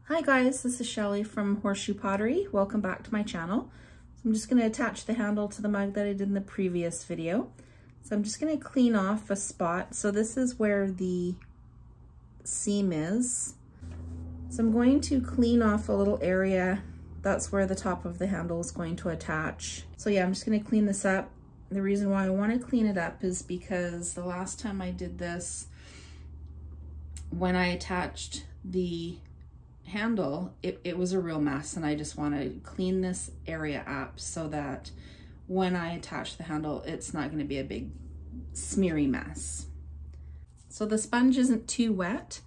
Hi guys, this is Shelly from Horseshoe Pottery. Welcome back to my channel. So I'm just going to attach the handle to the mug that I did in the previous video. So I'm just going to clean off a spot. So this is where the seam is. So I'm going to clean off a little area. That's where the top of the handle is going to attach. So yeah, I'm just going to clean this up. The reason why I want to clean it up is because the last time I did this, when I attached the handle, it was a real mess, and I just want to clean this area up so that when I attach the handle, it's not going to be a big smeary mess. So the sponge isn't too wet,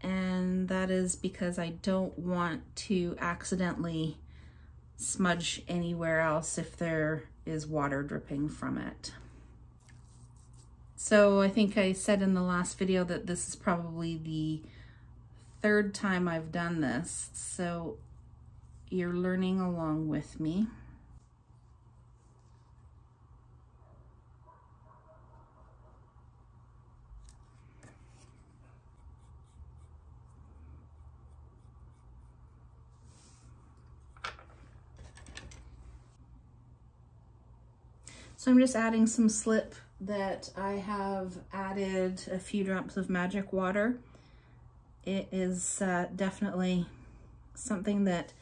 and that is because I don't want to accidentally smudge anywhere else if there is water dripping from it. So I think I said in the last video that this is probably the third time I've done this, so you're learning along with me. So I'm just adding some slip that I have added a few drops of magic water. It is definitely something that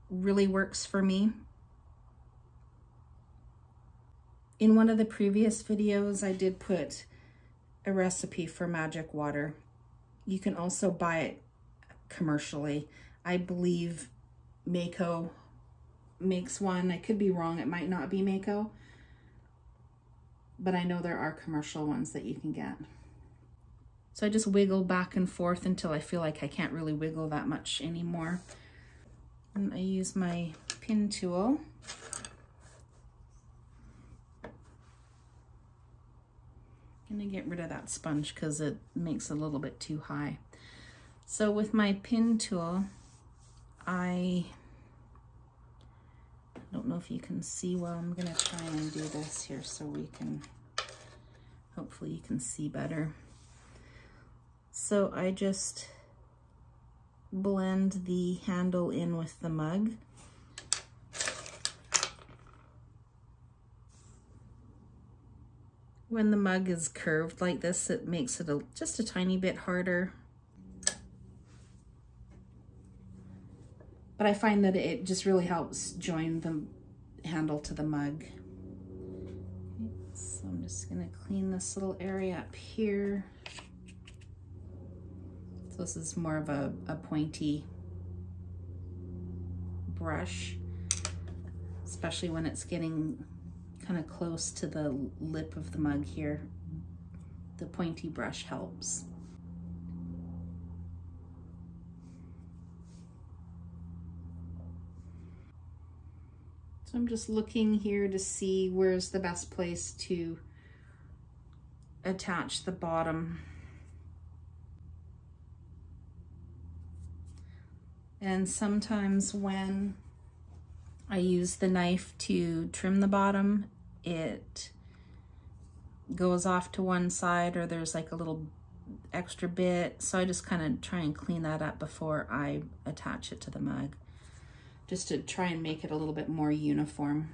really works for me. In one of the previous videos, I did put a recipe for magic water. You can also buy it commercially. I believe Mako makes one. I could be wrong, it might not be Mako, but I know there are commercial ones that you can get. So I just wiggle back and forth until I feel like I can't really wiggle that much anymore. And I use my pin tool. I'm gonna get rid of that sponge because it makes it a little bit too high. So with my pin tool, I don't know if you can see well. I'm gonna try and do this here so we can, hopefully you can see better. So I just blend the handle in with the mug. When the mug is curved like this, it makes it just a tiny bit harder. But I find that it just really helps join the handle to the mug. So I'm just gonna clean this little area up here. So this is more of a pointy brush, especially when it's getting kind of close to the lip of the mug here. The pointy brush helps. So I'm just looking here to see where's the best place to attach the bottom. And sometimes when I use the knife to trim the bottom, it goes off to one side, or there's like a little extra bit. So I just kind of try and clean that up before I attach it to the mug, just to try and make it a little bit more uniform.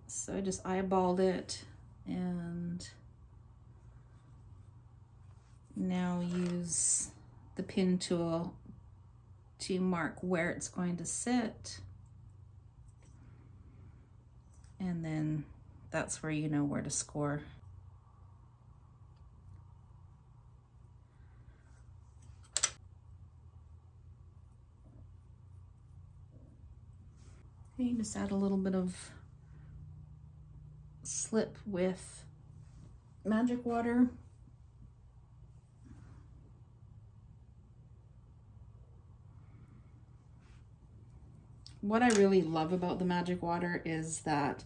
So I just eyeballed it and now use the pin tool to mark where it's going to sit, and then that's where you know where to score. Okay, just add a little bit of slip with magic water. What I really love about the magic water is that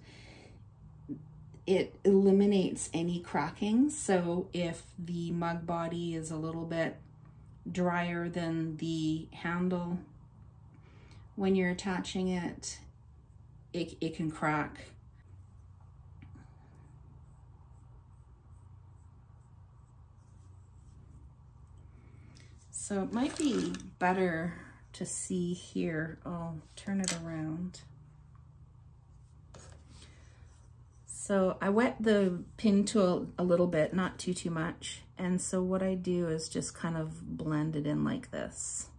it eliminates any cracking. So if the mug body is a little bit drier than the handle, when you're attaching it, it can crack. So it might be better to see here. I'll turn it around. So I wet the pin tool a little bit, not too much. And so what I do is just kind of blend it in like this.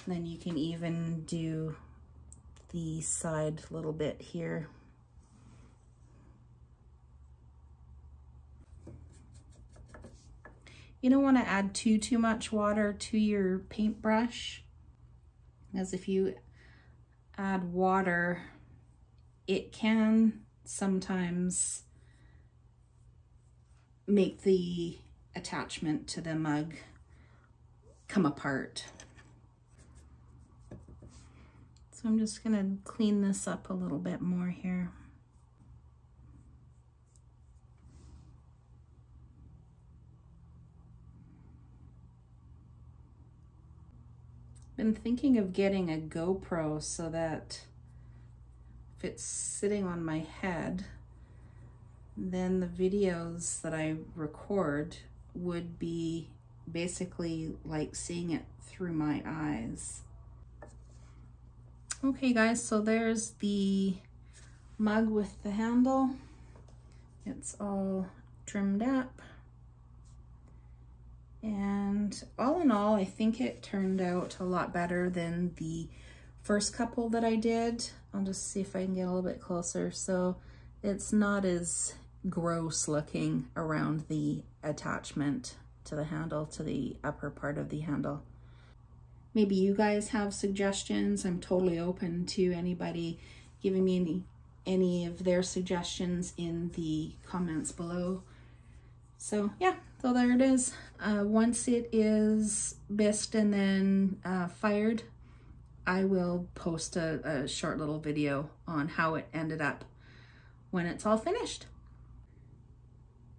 And then you can even do the side little bit here. You don't want to add too much water to your paintbrush, as if you add water, it can sometimes make the attachment to the mug come apart. So I'm just gonna clean this up a little bit more here. Been thinking of getting a GoPro so that if it's sitting on my head, then the videos that I record would be basically like seeing it through my eyes. Okay guys, so there's the mug with the handle. It's all trimmed up. And all in all, I think it turned out a lot better than the first couple that I did. I'll just see if I can get a little bit closer. So it's not as gross looking around the attachment to the handle, to the upper part of the handle. Maybe you guys have suggestions. I'm totally open to anybody giving me any of their suggestions in the comments below. So yeah, so there it is. Once it is bisqued and then fired, I will post a short little video on how it ended up when it's all finished.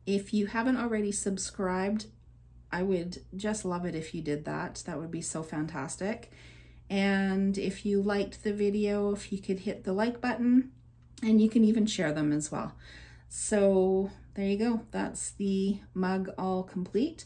If you haven't already subscribed, I would just love it if you did that. That would be so fantastic. And if you liked the video, if you could hit the like button, and you can even share them as well. So there you go. That's the mug all complete.